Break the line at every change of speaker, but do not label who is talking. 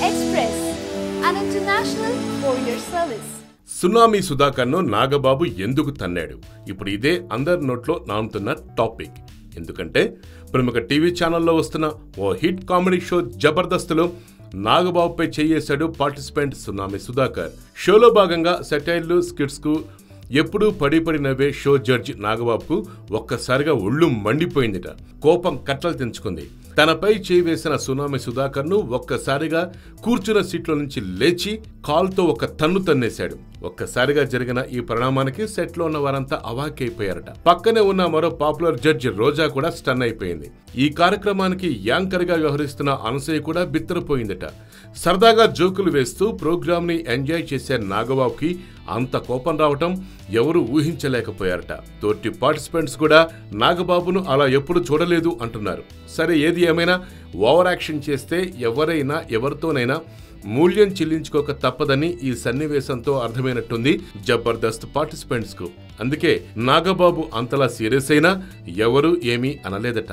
Express, an international courier service.
Tsunami సుధాకర్ను నాగబాబు ఎందుకు తన్నాడు? ఇప్పుడు ఇదే అందరి నోట్లో నానుతున్న టాపిక్. ఎందుకంటే ప్రముఖ టీవీ ఛానల్లో వస్తున్న ఓ హిట్ కామెడీ షో జబర్దస్త్లో నాగబాబుపై చేయేశాడు పార్టిసిపెంట్ సునామీ సుధాకర్. షోలో భాగంగా సెటైర్లు, స్కిట్స్ కు ఎప్పుడూ పడి నవ్వే షో జడ్జి నాగబాబుకు ఒక్కసారిగా ఒళ్ళు మండిపోయిందిట. కోపం కట్టలు తెంచుకుంది. తనపై చేయి వేసిన సునామీ సుధాకర్ ను ఒక్కసారిగా కూర్చున్న సీట్లో నుంచి లేచి కాల్తో ఒక తన్ను తన్నేశాడు. ఒక్కసారిగా జరిగిన ఈ పరిణామానికి సెట్ లో ఉన్న వారంతా అవాక్కైపోయారట. పక్కనే ఉన్న మరో పాపులర్ జడ్జి రోజా కూడా స్టన్ అయిపోయింది. ఈ కార్యక్రమానికి యాంకర్ గా వ్యవహరిస్తున్న అనసూయ కూడా బిత్తరపోయిందట. సరదాగా జోకులు వేస్తూ ప్రోగ్రామ్ ని ఎంజాయ్ చేసే నాగబాబుకి అంత కోపం రావటం ఎవరూ ఊహించలేకపోయారట. తోటి పార్టిసిపెంట్స్ కూడా నాగబాబును అలా ఎప్పుడు చూడలేదు అంటున్నారు. సరే, ఏది ఏమైనా ఓవర్ యాక్షన్ చేస్తే ఎవరైనా ఎవరితోనైనా మూల్యం చెల్లించుకోక తప్పదని ఈ సన్నివేశంతో అర్థమైనట్టుంది జబర్దస్త్ పార్టిసిపెంట్స్ కు. అందుకే నాగబాబు అంతలా సీరియస్ అయినా ఎవరూ ఏమీ అనలేదట.